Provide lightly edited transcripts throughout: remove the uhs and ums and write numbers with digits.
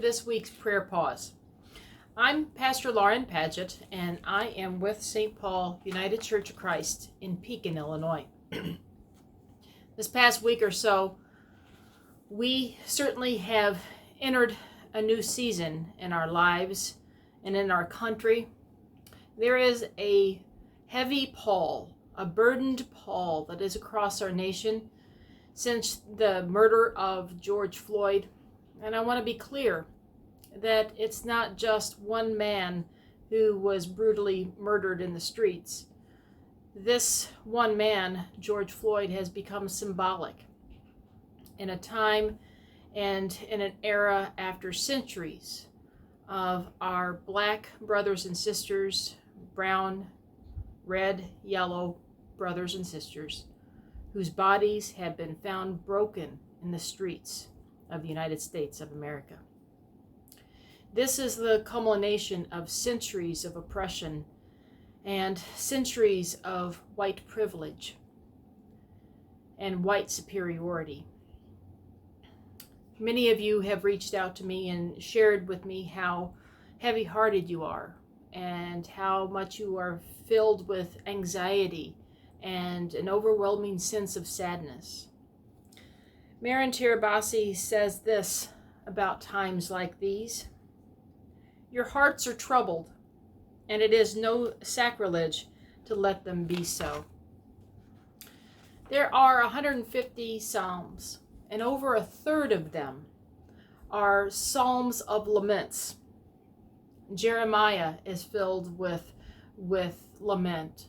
this week's prayer pause. I'm Pastor Lauren Paget, and I am with St. Paul United Church of Christ in Pekin, Illinois. This past week or so, we certainly have entered a new season in our lives and in our country. There is a heavy pall, a burdened pall that is across our nation since the murder of George Floyd. And I want to be clear that it's not just one man who was brutally murdered in the streets. This one man, George Floyd, has become symbolic in a time and in an era after centuries of our black brothers and sisters, brown, red, yellow brothers and sisters, whose bodies have been found broken in the streets of the United States of America. This is the culmination of centuries of oppression and centuries of white privilege and white superiority. Many of you have reached out to me and shared with me how heavy-hearted you are and how much you are filled with anxiety and an overwhelming sense of sadness. Marin Tirabassi says this about times like these: your hearts are troubled, and it is no sacrilege to let them be so. There are 150 Psalms, and over a third of them are Psalms of laments. Jeremiah is filled with lament.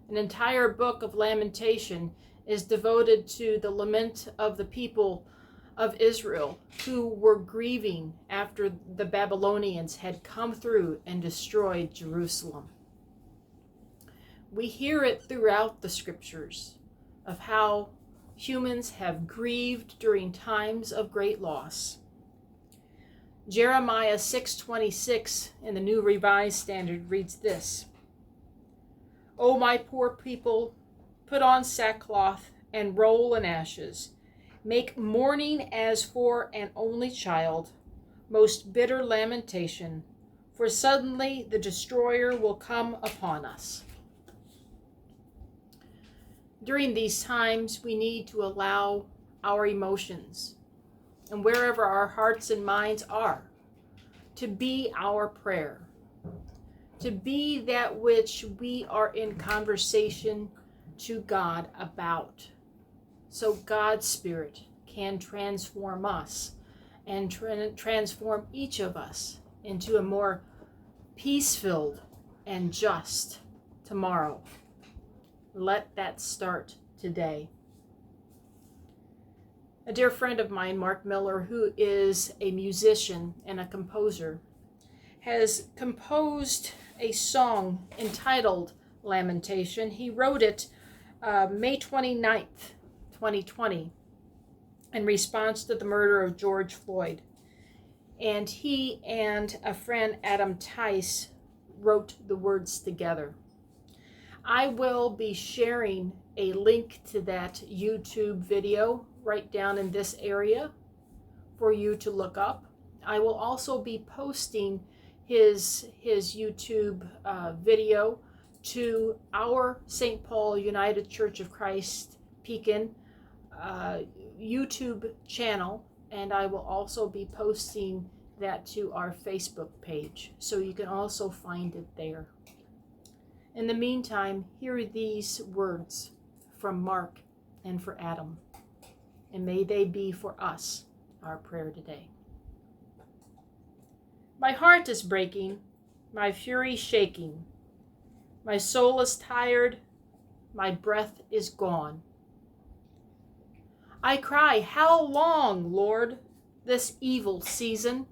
An entire book of lamentation is devoted to the lament of the people of Israel who were grieving after the Babylonians had come through and destroyed Jerusalem. We hear it throughout the scriptures of how humans have grieved during times of great loss. Jeremiah 6:26 in the New Revised Standard reads this: O my poor people, put on sackcloth and roll in ashes. Make mourning as for an only child, most bitter lamentation, for suddenly the destroyer will come upon us. During these times, we need to allow our emotions, and wherever our hearts and minds are, to be our prayer, to be that which we are in conversation to God about, so God's Spirit can transform us and transform each of us into a more peace-filled and just tomorrow. Let that start today. A dear friend of mine, Mark Miller, who is a musician and a composer, has composed a song entitled Lamentation. He wrote it May 29th, 2020, in response to the murder of George Floyd. And he and a friend, Adam Tice, wrote the words together. I will be sharing a link to that YouTube video right down in this area for you to look up. I will also be posting his YouTube video to our St. Paul United Church of Christ Pekin YouTube channel, and I will also be posting that to our Facebook page, so you can also find it there. In the meantime, hear these words from Mark and for Adam, and may they be for us our prayer today. My heart is breaking, my fury shaking, my soul is tired, my breath is gone. I cry, how long, Lord, this evil season?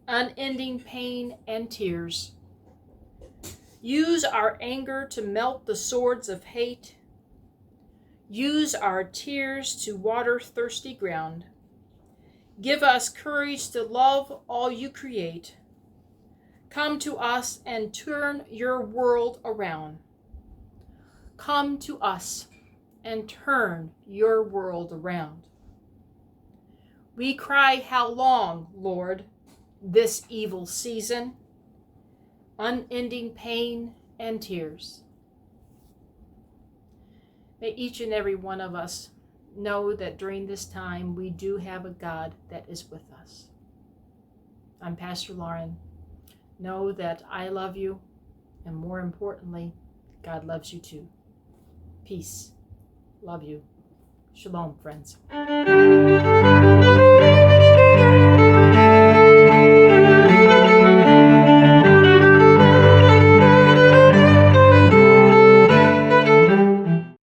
Unending pain and tears. Use our anger to melt the swords of hate. Use our tears to water thirsty ground. Give us courage to love all you create. Come to us and turn your world around. Come to us and turn your world around. We cry, how long, Lord, this evil season, unending pain and tears. May each and every one of us know that during this time we do have a God that is with us. I'm Pastor Lauren. Know that I love you, and more importantly, God loves you too. Peace. Love you. Shalom, friends.